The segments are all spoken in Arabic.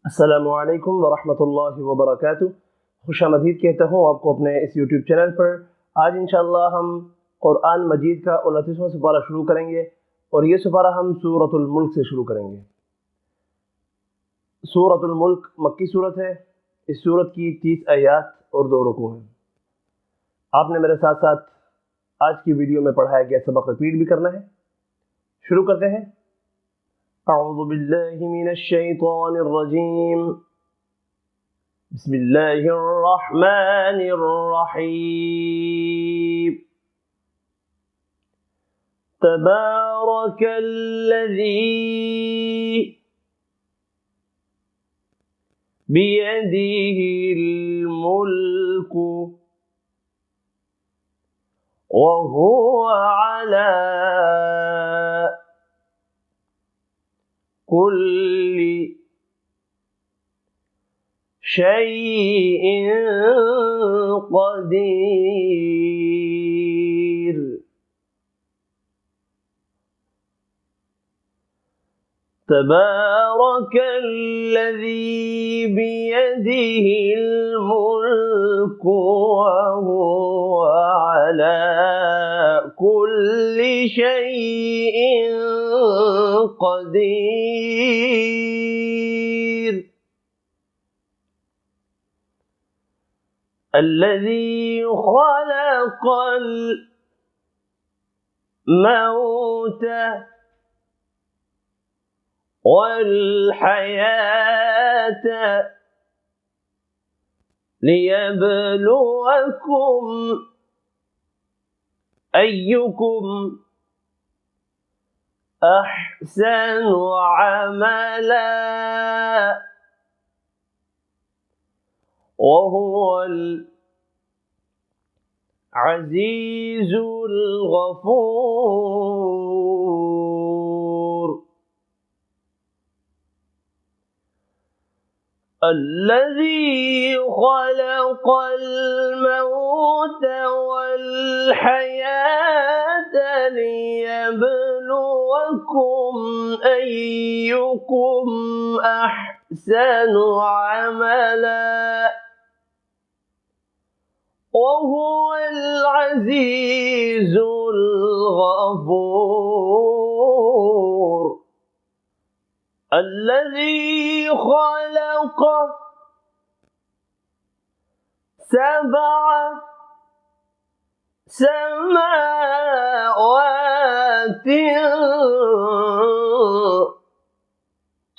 अस्सलामुअलैकुम वरहमतुल्लाहि वबरकातुह। खुशामदीद कहता हूँ आपको अपने इस यूट्यूब चैनल पर। आज इंशाअल्लाह हम कुरान मजीद का 29वां सुपारा शुरू करेंगे और ये सुपारा हम सूरतुल मुल्क से शुरू करेंगे। सूरतुल मुल्क मक्की सूरत है। इस सूरत की 30 आयात और 2 रुकू हैं। आपने मेरे साथ साथ आज की वीडियो में पढ़ाया गया सबक रिपीट भी करना है। शुरू करते हैं। अऊज़ु बिल्लाहि मिनश शैतानिर रजीम। बिस्मिल्लाहिर्रहमानिर्रहीम। तबारकल्लज़ी बियदिहिल मुल्कु व हुवा अला कुल्लि शैइन क़दीर। तबारकल्लज़ी बियदिहिल मुल्कु व हुवा अला कुल्लि शैइन क़दीर। الذي خلق الموت والحياة ليبلوكم أيكم أحسن عملا وهو العزيز الغفور. الذي خلق الموت والحياة ليبلوكم أيكم أحسن عملا وهو العزيز الغفور. الذي خلق 7 سماوات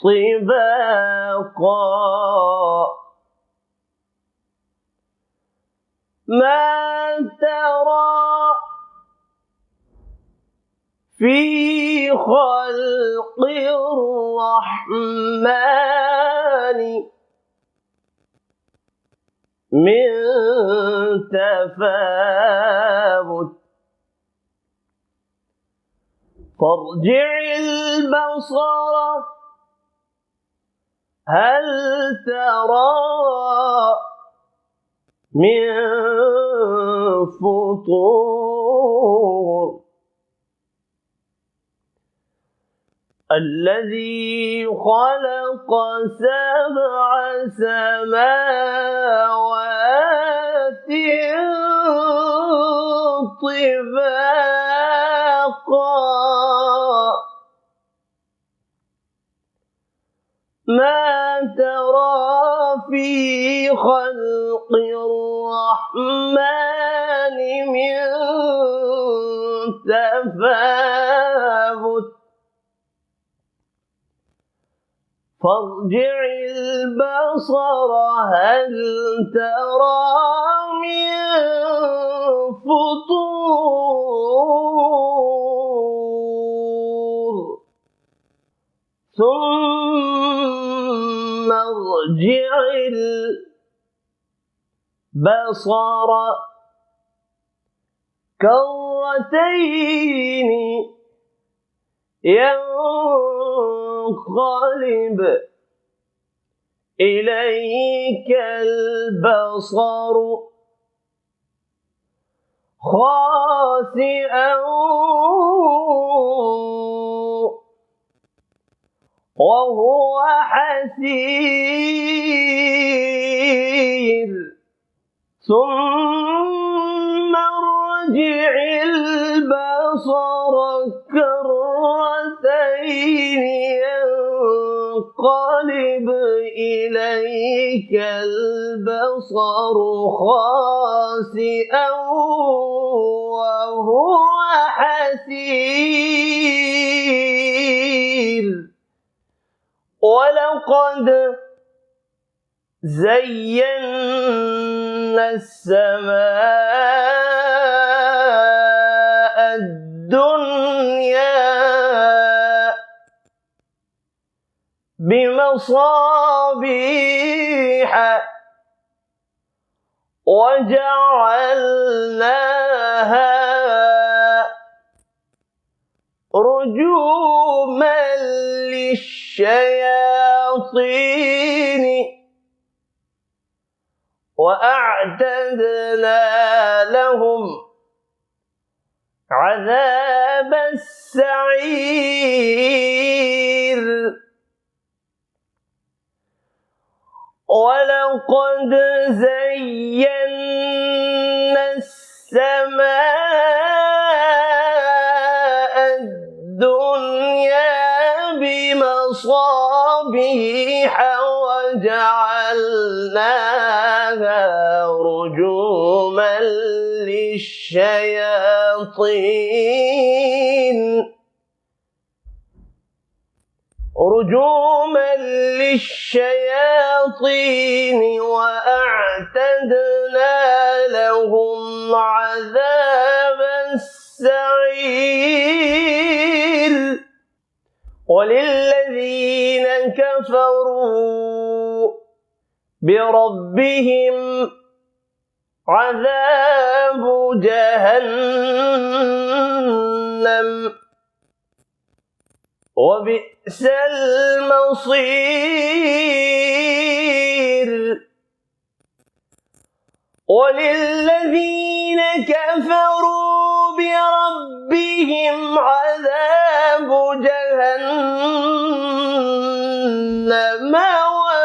طباقا ما ترى في خلق الرحمن من تفاوت فارجع البصر هل ترى من فطور. الذي خلق 7 سماوات طباقا ما ترى في خلق الرحمن من تفاوت فارجع البصر هل ترى من فطور ثم ارجع البصر كرتين ينقلب إليك البصر خاسئا وهو حسير ثم ارجع البصر كرتين ينقلب إليك البصر خاسئا وهو حسير ولقد زينا السماء الدنيا بمصابيح وجعلناها رجوما للشياطين وأعتدنا لهم عذاب السعير ولقد زينا السماء الدنيا بمصابيح وجعلناها رجوما للشياطين وأعتدنا لهم عذاب السعير وللذين كفروا بربهم عذاب جهنم وبئس المصير وللذين كفروا بربهم عذاب جهنم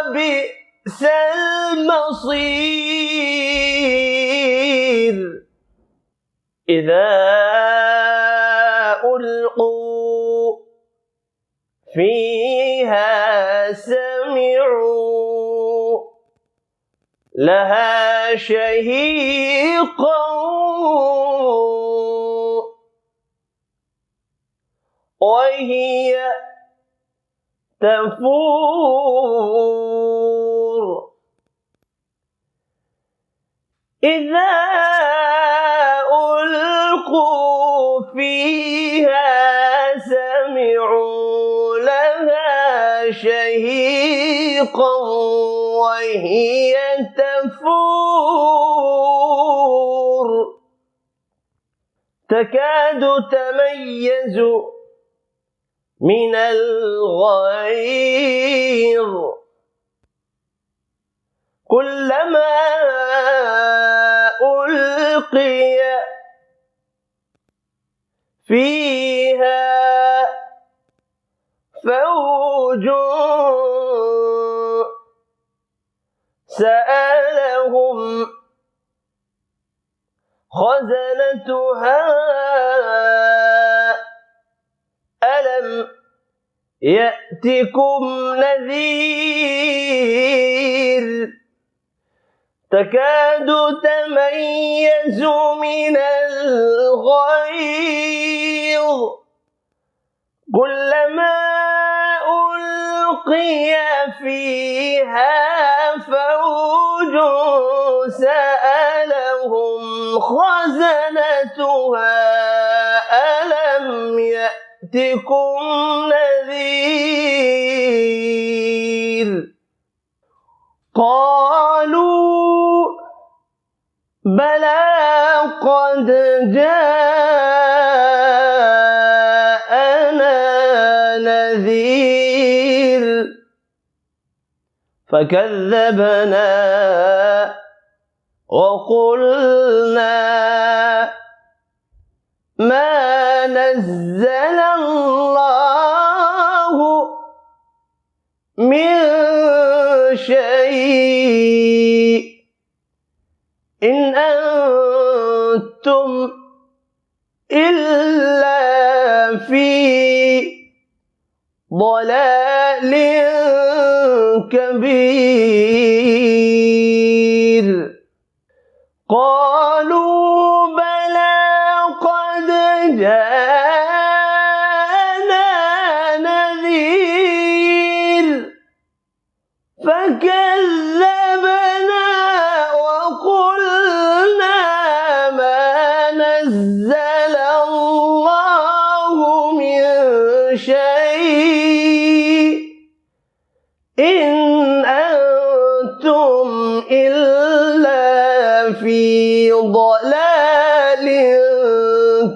وبئس المصير إذا ألقوا فيها سمعوا لها شهيقا وهي تفور إذا ألقوا فيها سمعوا لها شهيقا وهي تفور تكاد تميز من الغيظ كلما ألقي فيها فوج سألهم خزنتها ألم يأتكم نذير تكاد تميز من الغيظ كلما ألقي فيها فوج سألهم خزنتها ألم يأتكم نذير قالوا بلى قد جاءنا نذير فكذبنا وقلنا ما نزل الله من شيء إن أنتم إلا في ضلال كبير قالوا بلى قد جاءنا نذير فكذبنا وقلنا ما نزل الله من شيء إن أنتم إلا في ضلال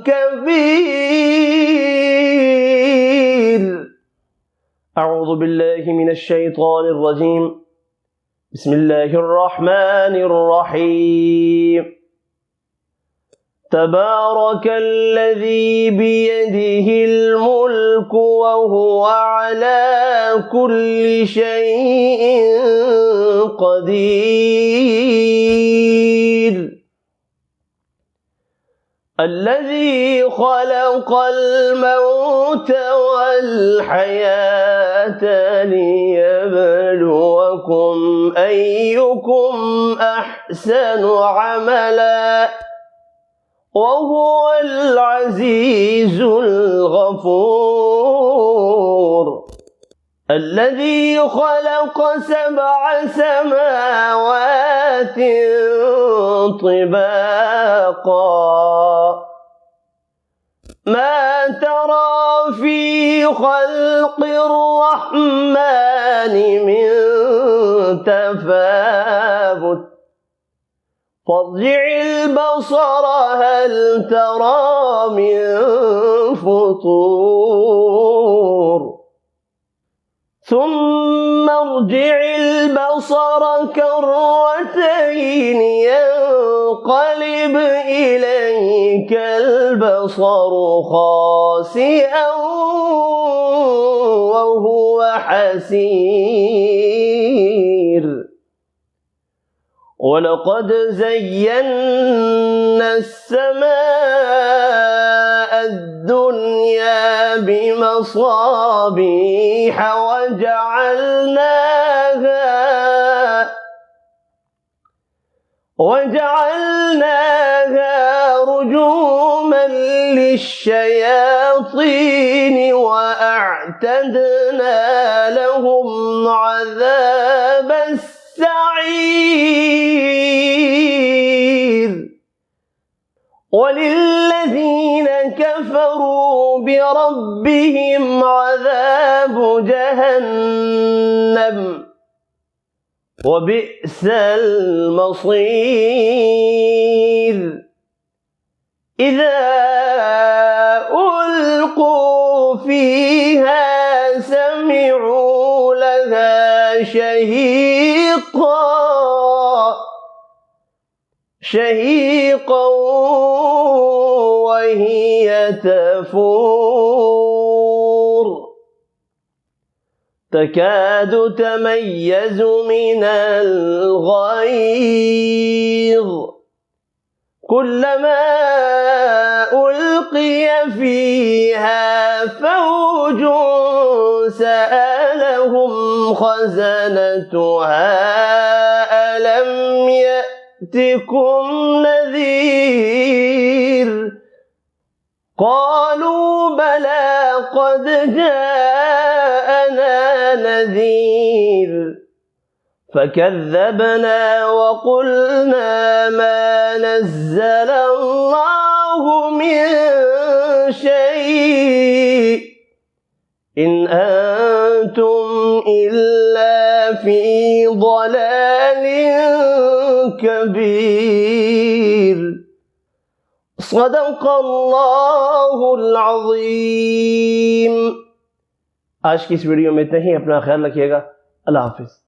كبير. أعوذ بالله من الشيطان الرجيم. بسم الله الرحمن الرحيم. تبارك الذي بيده الملك وهو على كل شيء قدير الذي خلق الموت والحياة ليبلوكم أيكم أحسن عملا وهو العزيز الغفور الذي خلق 7 سماوات طباقا ما ترى في خلق الرحمن من تفاوت فارجع البصر هل ترى من فطور ثم ارجع البصر كرتين ينقلب إليك البصر خاسئا وهو حسير ولقد زينا السماء الدنيا بمصابيح وجعلناها رجوما للشياطين وأعتدنا لهم عذاب السعير وللذين كفروا بربهم عذاب جهنم وبئس المصير إذا ألقوا فيها سمعوا لها شهيقا وهي تفور تكاد تميز من الغيظ كلما ألقي فيها فوج سألهم خزنتها ألم يأتكم نذير قالوا بلى قد جاءنا نذير فكذبنا وقلنا ما نزل الله من شيء إن أنتم إلا في ضلال كبير صدق अल्लाहुल अज़ीम। आज की इस वीडियो में इतना ही। अपना ख्याल रखिएगा। अल्लाह हाफिज़।